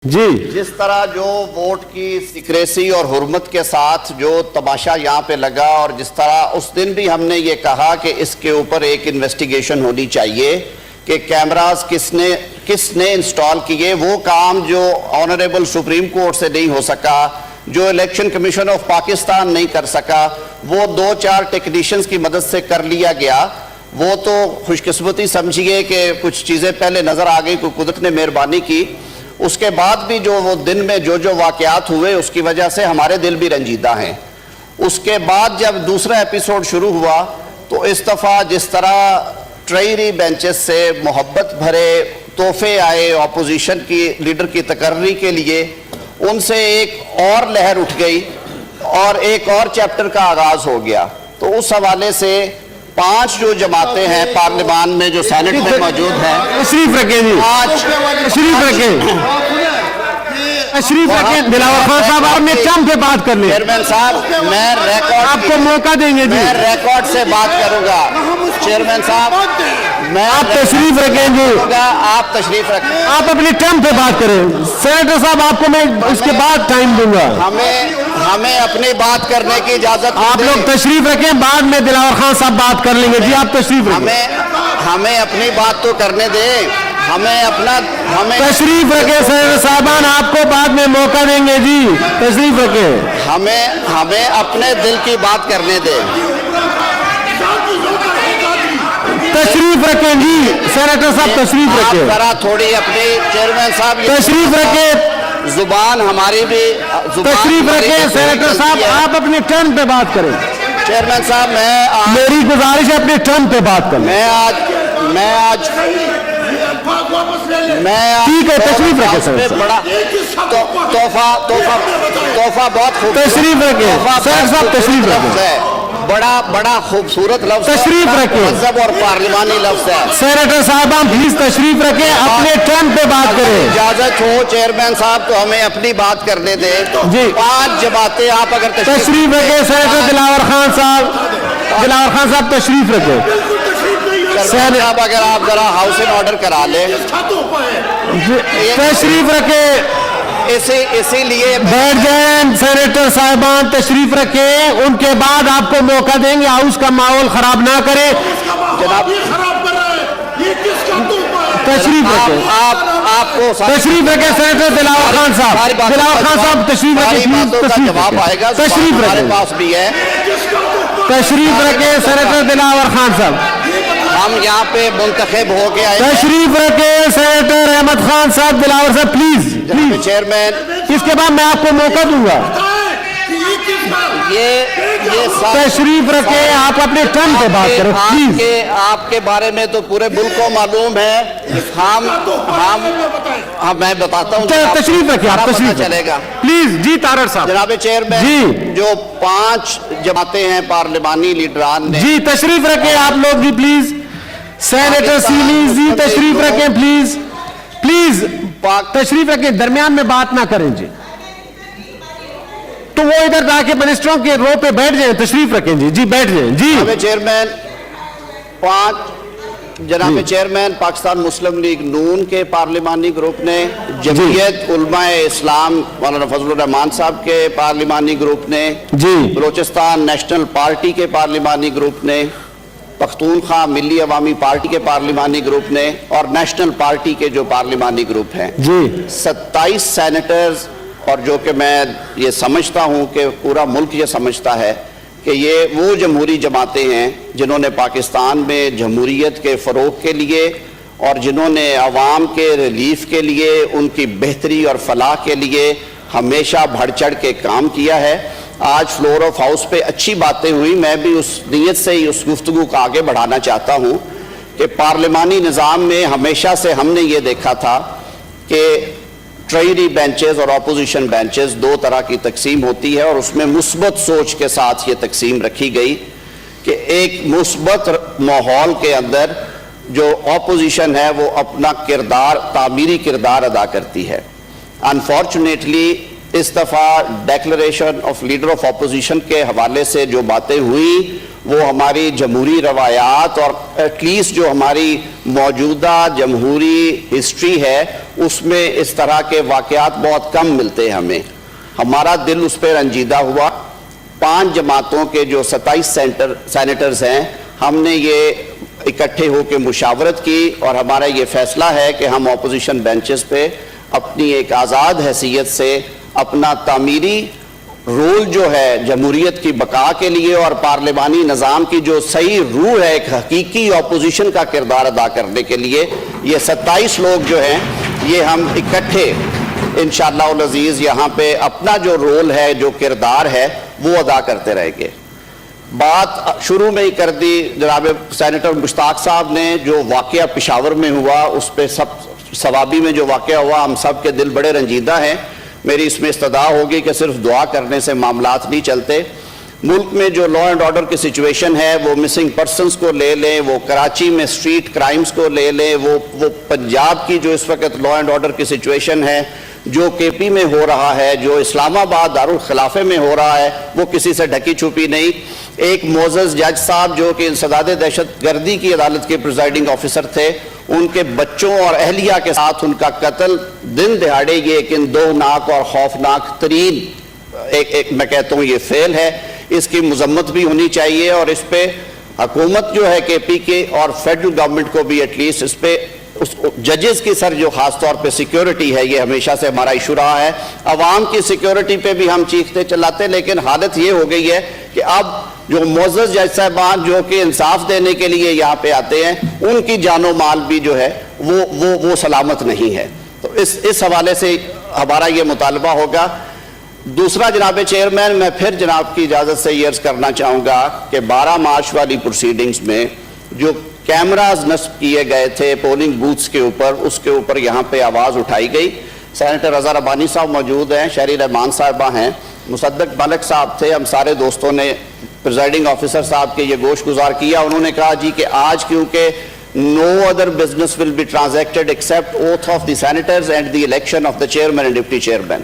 جی جس طرح جو ووٹ کی سیکریسی اور حرمت کے ساتھ جو تماشا یہاں پہ لگا اور جس طرح اس دن بھی ہم نے یہ کہا کہ اس کے اوپر ایک انویسٹیگیشن ہونی چاہیے کہ کیمراز کس نے انسٹال کیے، وہ کام جو آنریبل سپریم کورٹ سے نہیں ہو سکا، جو الیکشن کمیشن آف پاکستان نہیں کر سکا، وہ 2-4 ٹیکنیشنز کی مدد سے کر لیا گیا۔ وہ تو خوش قسمتی سمجھیے کہ کچھ چیزیں پہلے نظر آ گئی، کوئی قدرت نے مہربانی کی۔ اس کے بعد بھی جو وہ دن میں جو واقعات ہوئے اس کی وجہ سے ہمارے دل بھی رنجیدہ ہیں۔ اس کے بعد جب دوسرا ایپیسوڈ شروع ہوا تو اس دفعہ جس طرح ٹریری بینچز سے محبت بھرے تحفے آئے اپوزیشن کی لیڈر کی تقرری کے لیے، ان سے ایک اور لہر اٹھ گئی اور ایک اور چیپٹر کا آغاز ہو گیا۔ تو اس حوالے سے 5 جو جماعتیں ہیں پارلیمان میں جو سینٹ میں موجود ہیں، تشریف رکھیں جی، تشریف رکھیں دلاور خان صاحب، آپ نے چم پہ بات کر لی۔ چیئرمین صاحب میں ریکارڈ آپ کو موقع دیں گے جی، میں ریکارڈ سے بات کروں گا۔ چیئرمین صاحب میں آپ تشریف رکھیں جی، آپ تشریف رکھیں، آپ اپنے ٹائم پہ بات کریں۔ سینیٹر صاحب آپ کو میں اس کے بعد ٹائم دوں گا، ہمیں اپنی بات کرنے کی اجازت آپ لوگ تشریف رکھیں، بعد میں دلاور خان صاحب بات کر لیں گے جی۔ آپ تشریف رکھیں، ہمیں اپنی بات تو کرنے دیں، ہمیں تشریف رکھیں سینیٹر صاحبان، آپ کو بعد میں موقع دیں گے جی، تشریف رکھیں، ہمیں اپنے دل کی بات کرنے دیں۔ تشریف رکھیں جی سینیٹر صاحب، تشریف رکھیں، ذرا تھوڑی اپنی چیئرمین صاحب تشریف رکھیں، زبان ہماری بھی تشریف رکھیں سینیٹر صاحب، آپ اپنے ٹرن پہ بات کریں۔ چیئرمین صاحب میری گزارش ہے اپنے ٹرن پہ بات کریں۔ ٹھیک ہے، تشریف رکھیں سینیٹر صاحب، تحفہ بہت خوب، تشریف رکھیں سینیٹر صاحب، تشریف رکھیں، بڑا خوبصورت لفظ، تشریف رکھیں، مذہب اور پارلیمانی لفظ ہے۔ سینیٹر صاحبان پلیز تشریف رکھیں، اپنے ٹرن پہ بات کریں۔ اجازت ہو چیئرمین صاحب تو ہمیں اپنی بات کرنے دیں جی۔ 5 جماعتیں آپ اگر تشریف رکھیں سینیٹر دلاور خان صاحب، تشریف رکھیں۔ صاحب اگر آپ ذرا ہاؤس ان آرڈر کرا لیں، تشریف رکھیں، اسی لیے بیٹھ جائیں سینیٹر صاحبان، تشریف رکھیں، ان کے بعد آپ کو موقع دیں گے، ہاؤس کا ماحول خراب نہ کریں۔ جناب تشریف رکھیں، آپ کو تشریف رکھیں سینیٹر دلاور خان صاحب، تشریف رکھیں، جواب آئے گا، تشریف ہمارے رکھیں، پاس بھی ہے۔ تشریف رکھیں سینیٹر دلاور خان صاحب، ہم یہاں پہ منتخب ہو کے آئے ہیں۔ تشریف رکھیں سینیٹر احمد خان صاحب دلاور صاحب، پلیز چیئرمین اس کے بعد میں آپ کو موقع دوں گا۔ تشریف رکھیں، آپ اپنے ٹرن پہ بات کریں پلیز۔ آپ کے بارے میں تو پورے ملک کو معلوم ہے، میں بتاتا ہوں۔ تشریف رکھیں، آپ تشریف چلے گا پلیز جی۔ تارڑ صاحب جناب چیئرمین جی، جو 5 جماعتیں ہیں پارلیمانی لیڈران نے، جی تشریف رکھیں آپ لوگ جی پلیز۔ سینیٹر سیلیز جی تشریف رکھیں پلیز، پلیز تشریف رکھیں، درمیان میں بات نہ کریں جی، تو وہ ادھر جا کے منسٹروں کے رو پہ بیٹھ جائیں۔ تشریف رکھیں جی، جی بیٹھ جائیں جی۔ چیئرمین 5 جناب چیئرمین پاکستان مسلم لیگ نون کے پارلیمانی گروپ نے، جمعیت علماء اسلام مولانا فضل الرحمان صاحب کے پارلیمانی گروپ نے، جی بلوچستان نیشنل پارٹی کے پارلیمانی گروپ نے، پختونخوا ملی عوامی پارٹی کے پارلیمانی گروپ نے، اور نیشنل پارٹی کے جو پارلیمانی گروپ ہیں، جی 27 سینیٹرز، اور جو کہ میں یہ سمجھتا ہوں کہ پورا ملک یہ سمجھتا ہے کہ یہ وہ جمہوری جماعتیں ہیں جنہوں نے پاکستان میں جمہوریت کے فروغ کے لیے اور جنہوں نے عوام کے ریلیف کے لیے، ان کی بہتری اور فلاح کے لیے ہمیشہ بڑھ چڑھ کے کام کیا ہے۔ آج فلور آف ہاؤس پہ اچھی باتیں ہوئی، میں بھی اس نیت سے ہی اس گفتگو کو آگے بڑھانا چاہتا ہوں کہ پارلیمانی نظام میں ہمیشہ سے ہم نے یہ دیکھا تھا کہ ٹریری بینچز اور اپوزیشن بینچز 2 طرح کی تقسیم ہوتی ہے، اور اس میں مثبت سوچ کے ساتھ یہ تقسیم رکھی گئی کہ ایک مثبت ماحول کے اندر جو اپوزیشن ہے وہ اپنا تعمیری کردار ادا کرتی ہے۔ انفارچونیٹلی اس دفعہ declaration of leader of opposition کے حوالے سے جو باتیں ہوئیں وہ ہماری جمہوری روایات اور ایٹ لیسٹ جو ہماری موجودہ جمہوری ہسٹری ہے اس میں اس طرح کے واقعات بہت کم ملتے ہیں ہمیں. ہمارا دل اس پہ رنجیدہ ہوا. 5 جماعتوں کے جو 27 سینیٹرز ہیں, ہم نے یہ اکٹھے ہو کے مشاورت کی اور ہمارا یہ فیصلہ ہے کہ ہم اپوزیشن بینچز پہ اپنی ایک آزاد حیثیت سے اپنا تعمیری رول جو ہے جمہوریت کی بقا کے لیے اور پارلیمانی نظام کی جو صحیح روح ہے, ایک حقیقی اپوزیشن کا کردار ادا کرنے کے لیے, یہ 27 لوگ جو ہیں یہ ہم اکٹھے انشاءاللہ العزیز یہاں پہ اپنا جو رول ہے, جو کردار ہے, وہ ادا کرتے رہیں گے. بات شروع میں ہی کر دی جناب سینیٹر مشتاق صاحب نے, جو واقعہ پشاور میں ہوا اس پہ ثوابی میں جو واقعہ ہوا, ہم سب کے دل بڑے رنجیدہ ہیں. میری اس میں استدعا ہوگی کہ صرف دعا کرنے سے معاملات نہیں چلتے. ملک میں جو لا اینڈ آرڈر کی سچویشن ہے, وہ مسنگ پرسنز کو لے لیں, وہ کراچی میں اسٹریٹ کرائمز کو لے لیں, وہ پنجاب کی جو اس وقت لا اینڈ آرڈر کی سچویشن ہے, جو کے پی میں ہو رہا ہے, جو اسلام آباد دارالخلافے میں ہو رہا ہے, وہ کسی سے ڈھکی چھپی نہیں. ایک معزز جج صاحب جو کہ انسداد دہشت گردی کی عدالت کے پریزائڈنگ آفیسر تھے, ان کے بچوں اور اہلیہ کے ساتھ ان کا قتل دن دہاڑے, یہ ایک اندوہناک اور خوفناک ترین ایک میں کہتا ہوں یہ فعل ہے. اس کی مذمت بھی ہونی چاہیے اور اس پہ حکومت جو ہے کے پی کے اور فیڈرل گورنمنٹ کو بھی ایٹ لیسٹ اس پہ ججز کی سر جو خاص طور پہ سیکیورٹی ہے, یہ ہمیشہ سے ہمارا ایشو رہا ہے. عوام کی سیکیورٹی پہ بھی ہم چیختے چلاتے, لیکن حالت یہ ہو گئی ہے کہ اب جو معزز جج صاحبان جو کہ انصاف دینے کے لیے یہاں پہ آتے ہیں, ان کی جان و مال بھی جو ہے وہ سلامت نہیں ہے. تو اس حوالے سے ہمارا یہ مطالبہ ہوگا. دوسرا جناب چیئرمین, میں پھر جناب کی اجازت سے یہ عرض کرنا چاہوں گا کہ 12 مارچ والی پروسیڈنگز میں جو کیمراز نصب کیے گئے تھے پولنگ بوتھس کے اوپر, اس کے اوپر یہاں پہ آواز اٹھائی گئی. سینیٹر رضا ربانی صاحب موجود ہیں, شہری رحمان صاحبہ ہیں, مصدق ملک صاحب تھے, ہم سارے دوستوں نے پریزائڈنگ آفیسر صاحب کے یہ گوش گزار کیا. انہوں نے کہا جی کہ آج کیونکہ no other business will be transacted except oath of the senators and the election of the chairman and deputy chairman.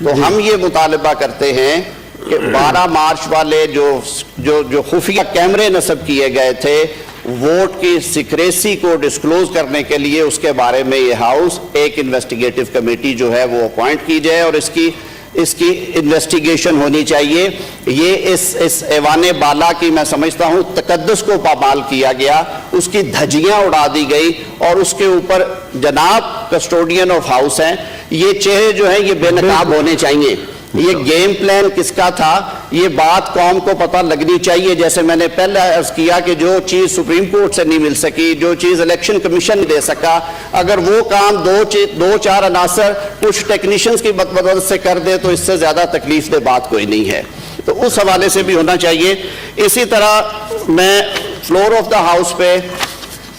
تو ہم یہ مطالبہ کرتے ہیں کہ 12 مارچ والے جو خفیہ کیمرے نصب کیے گئے تھے, ووٹ کی سیکریسی کو ڈسکلوز کرنے کے لیے اس کے بارے میں یہ ہاؤس ایک انویسٹیگیٹو کمیٹی جو ہے وہ اپوائنٹ کی جائے اور اس کی انویسٹیگیشن ہونی چاہیے. یہ اس ایوان بالا کی میں سمجھتا ہوں تقدس کو پامال کیا گیا, اس کی دھجیاں اڑا دی گئی اور اس کے اوپر جناب کسٹوڈین آف ہاؤس ہیں, یہ چہرے جو ہیں یہ بے نقاب ہونے چاہیے. یہ گیم پلان کس کا تھا, یہ بات قوم کو پتہ لگنی چاہیے. جیسے میں نے پہلے عرض کیا کہ جو چیز سپریم کورٹ سے نہیں مل سکی, جو چیز الیکشن کمیشن نہیں دے سکا, اگر وہ کام دو چار عناصر کچھ ٹیکنیشنز کی مدد سے کر دے تو اس سے زیادہ تکلیف دہ بات کوئی نہیں ہے. تو اس حوالے سے بھی ہونا چاہیے. اسی طرح میں فلور آف دا ہاؤس پہ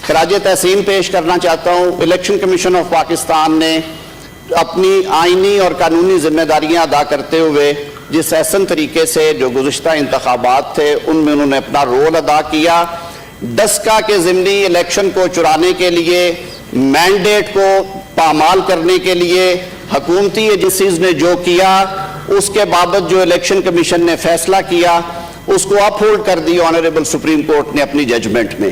خراج تحسین پیش کرنا چاہتا ہوں. الیکشن کمیشن آف پاکستان نے اپنی آئینی اور قانونی ذمہ داریاں ادا کرتے ہوئے جس احسن طریقے سے جو گزشتہ انتخابات تھے ان میں انہوں نے اپنا رول ادا کیا. ڈسکا کے ضمنی الیکشن کو چرانے کے لیے, مینڈیٹ کو پامال کرنے کے لیے حکومتی ایجنسیز نے جو کیا, اس کے بابت جو الیکشن کمیشن نے فیصلہ کیا اس کو اپ ہولڈ کر دی آنریبل سپریم کورٹ نے اپنی ججمنٹ میں.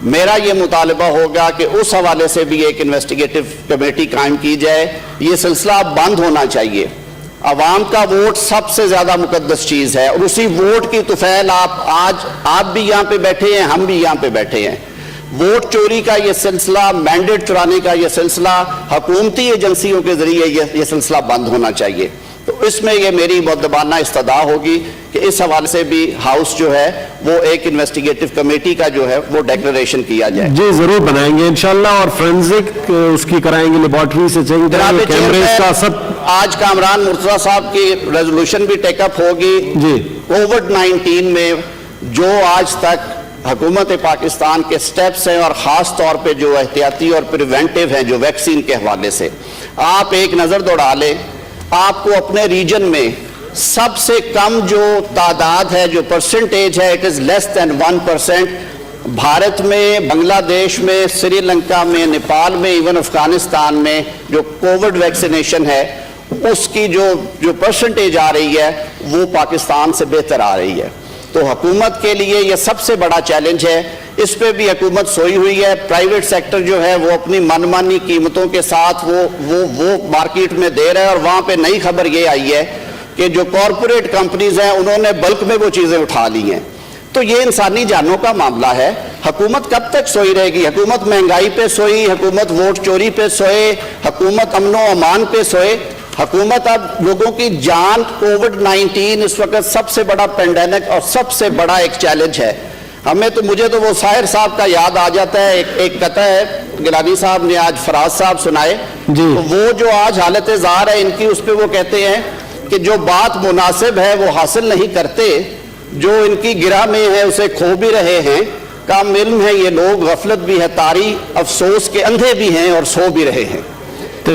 میرا یہ مطالبہ ہوگا کہ اس حوالے سے بھی ایک انویسٹیگیٹو کمیٹی قائم کی جائے. یہ سلسلہ بند ہونا چاہیے. عوام کا ووٹ سب سے زیادہ مقدس چیز ہے اور اسی ووٹ کی طفیل آپ بھی یہاں پہ بیٹھے ہیں, ہم بھی یہاں پہ بیٹھے ہیں. ووٹ چوری کا یہ سلسلہ, مینڈیٹ چرانے کا یہ سلسلہ حکومتی ایجنسیوں کے ذریعے یہ سلسلہ بند ہونا چاہیے. تو اس میں یہ میری مؤدبانہ استدعا ہوگی کہ اس حوالے سے بھی ہاؤس جو ہے وہ ایک انویسٹیگیٹو کمیٹی کا جو ہے وہ ڈیکلریشن کیا جائے. جی ضرور بنائیں گے انشاءاللہ, اور فرینزک اس کی کرائیں گے, لیبارٹری سے چیک کریں گے کیمریز کا سب. آج کامران مرتضیٰ صاحب کی ریزولوشن بھی ٹیک اپ ہوگی. جی کووڈ-19 میں جو آج تک حکومت پاکستان کے سٹیپس ہیں اور خاص طور پہ جو احتیاطی اور پریونٹیو ہیں جو ویکسین کے حوالے سے, آپ ایک نظر دوڑا لیں, آپ کو اپنے ریجن میں سب سے کم جو تعداد ہے, جو پرسنٹیج ہے, اٹ از لیس دین 1%. بھارت میں, بنگلہ دیش میں, سری لنکا میں, نیپال میں, ایون افغانستان میں جو کووڈ ویکسینیشن ہے اس کی جو پرسنٹیج آ رہی ہے وہ پاکستان سے بہتر آ رہی ہے. تو حکومت کے لیے یہ سب سے بڑا چیلنج ہے. اس پہ بھی حکومت سوئی ہوئی ہے. پرائیویٹ سیکٹر جو ہے وہ اپنی من مانی قیمتوں کے ساتھ وہ مارکیٹ میں دے رہا ہے, اور وہاں پہ نئی خبر یہ آئی ہے کہ جو کارپوریٹ کمپنیز ہیں انہوں نے بلک میں وہ چیزیں اٹھا لی ہیں. تو یہ انسانی جانوں کا معاملہ ہے. حکومت کب تک سوئی رہے گی؟ حکومت مہنگائی پہ سوئی, حکومت ووٹ چوری پہ سوئے, حکومت امن و امان پہ سوئے. حکومت اب لوگوں کی جان, کووڈ-19 اس وقت سب سے بڑا پینڈیمک اور سب سے بڑا ایک چیلنج ہے. مجھے تو وہ ساحر صاحب کا یاد آ جاتا ہے. ایک قطع ہے گیلانی صاحب نے آج فراز صاحب سنائے, تو وہ جو آج حالت زار ہے ان کی, اس پہ وہ کہتے ہیں کہ جو بات مناسب ہے وہ حاصل نہیں کرتے, جو ان کی گرہ میں ہے اسے کھو بھی رہے ہیں. کام علم ہے یہ لوگ, غفلت بھی ہے طاری, افسوس کے اندھے بھی ہیں اور سو بھی رہے ہیں.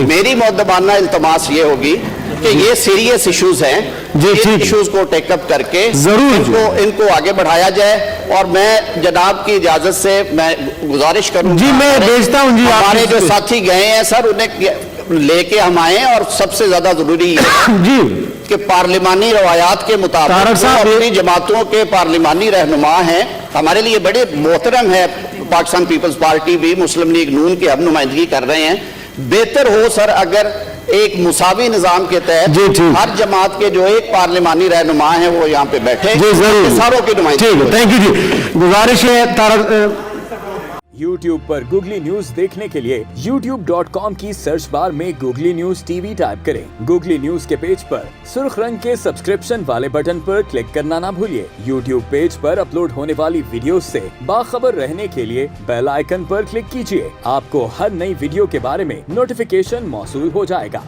میری مؤدبانہ التماس یہ ہوگی کہ یہ سیریس ایشوز ہیں, یہ ایشوز کو ٹیک اپ کر کے ان کو آگے بڑھایا جائے. اور میں جناب کی اجازت سے میں گزارش کروں جی میں بھیجتا ہوں جی, ہمارے جو ساتھی گئے ہیں سر انہیں لے کے ہم آئیں, اور سب سے زیادہ ضروری ہے جی کہ پارلیمانی روایات کے مطابق اپنی جماعتوں کے پارلیمانی رہنما ہیں. ہمارے لیے بڑے محترم ہے پاکستان پیپلز پارٹی بھی, مسلم لیگ نون کی ہم نمائندگی کر رہے ہیں. بہتر ہو سر اگر ایک مساوی نظام کے تحت ہر جماعت کے جو ایک پارلیمانی رہنما ہیں وہ یہاں پہ بیٹھے, ساروں کی نمائندگی. تھینک یو جی. گزارش ہے YouTube پر گوگلی نیوز دیکھنے کے لیے youtube.com کی سرچ بار میں googly news T V type کریں. گوگلی نیوز کے پیج پر سرخ رنگ کے سبسکرپشن والے بٹن پر کلک کرنا نہ بھولیے. YouTube پیج پر اپلوڈ ہونے والی ویڈیوز سے باخبر رہنے کے لیے بیل آئیکن پر کلک کیجیے. آپ کو ہر نئی ویڈیو کے بارے میں نوٹیفیکیشن موصول ہو جائے گا.